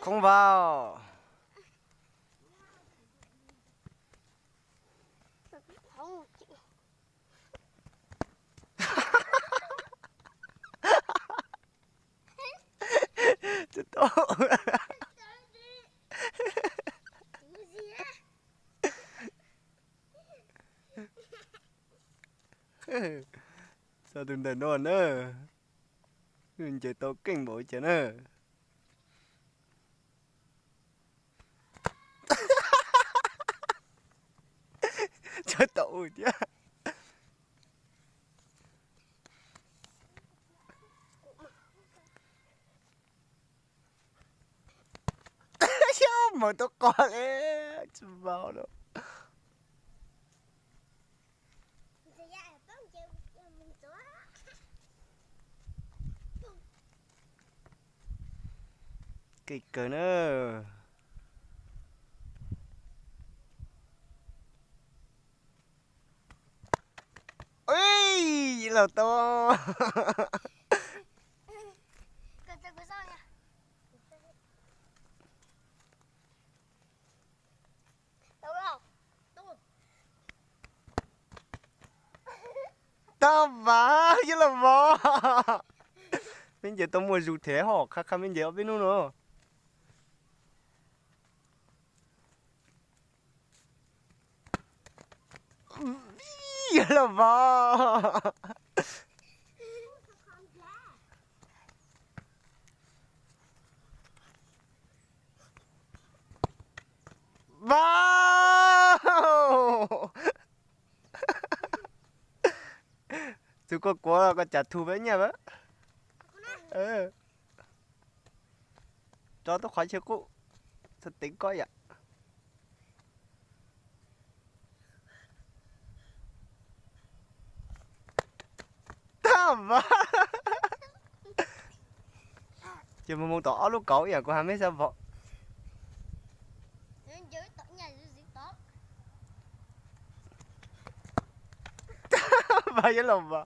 Không vào. Chết tổ. Sao đừng để nó nữa. Đừng chơi tổ kinh bội chứ nữa. Chết tổ chứ. Mà tôi con ấy chứ vào đâu. Cái cờ nữa. Ui, vậy là to. Tao vả chứ là vò. Bây giờ tao mua dù thế họ khá khá bây giờ ở bênนู้nữa. Vậy là vò. Wow. Chú có trả thù với nhau á. Cho tôi khỏi chơi cụ. Thật tính coi ạ. Tao vả. Chứ mà muốn tỏ lúc cậu vậy, cô hàm mấy sao vợ. Bà với lòng bà.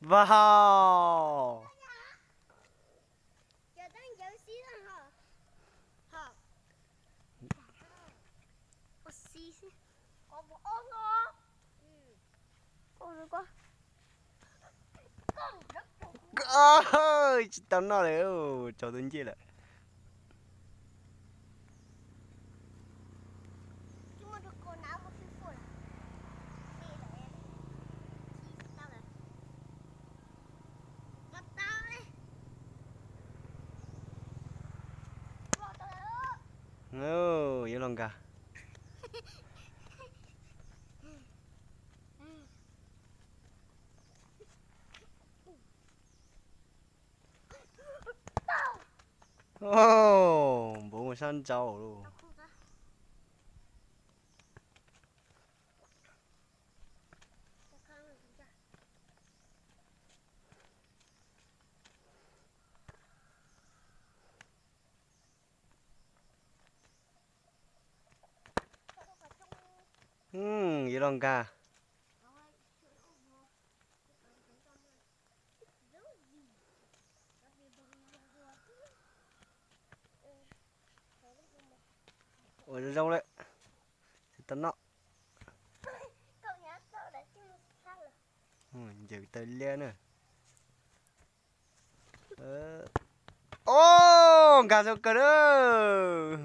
Wow. Ôi, tao nói đấy, cho tôi chia lại. Ồ, vậy lòng cả. Ồ, bố một săn trâu luôn. Vậy lòng cả. Ôi, rau đấy. Tao nó. Giờ tao lên nữa. Ô, gà rau cờ đó.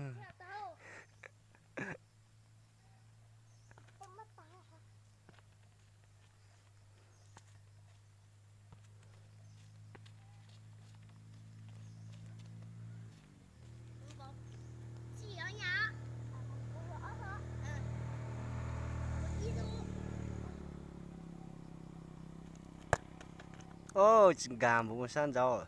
Ô, gà bố một săn trâu.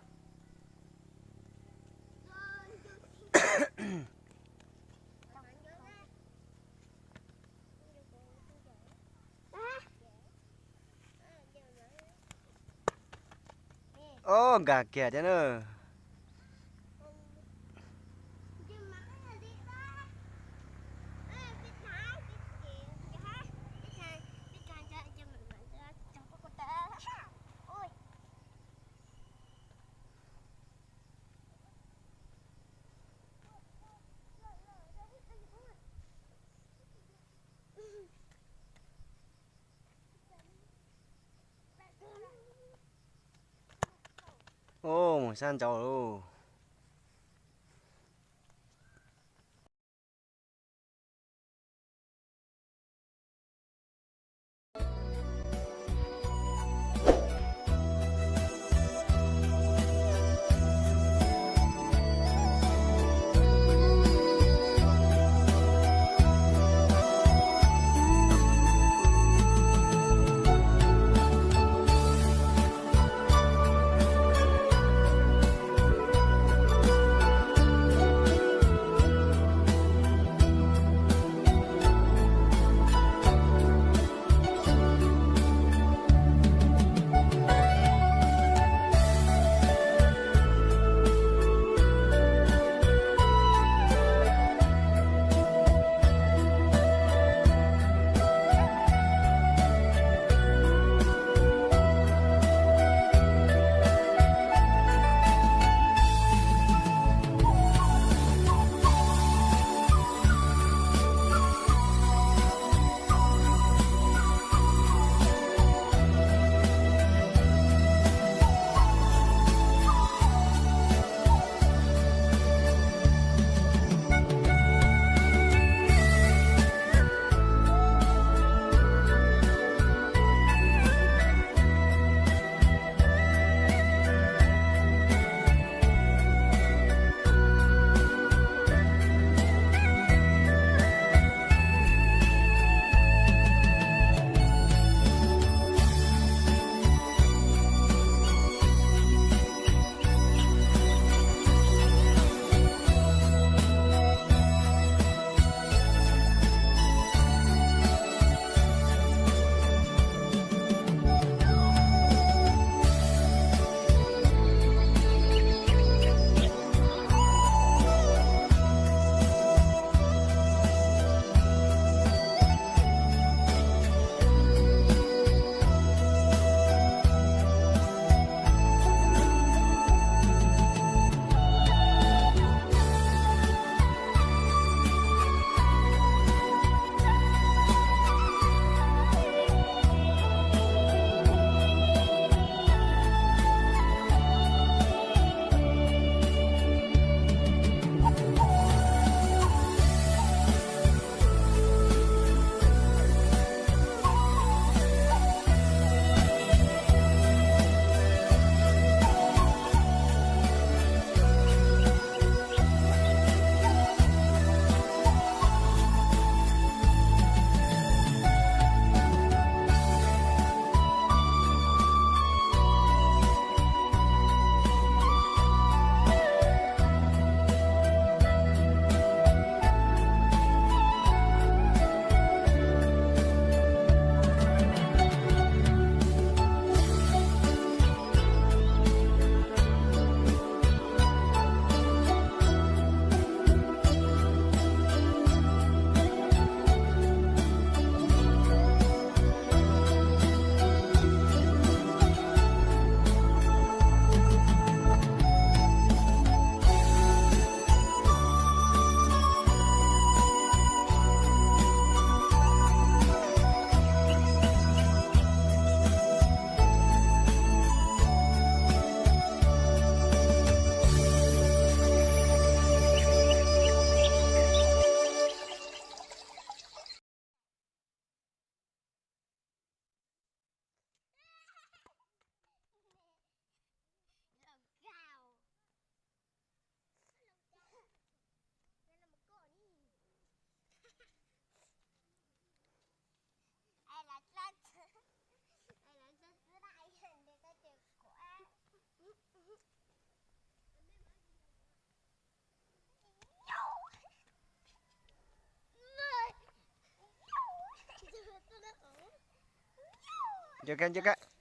Ô, gà kìa chứ nữa. Ồ, san trầu luôn. Jaga jaga.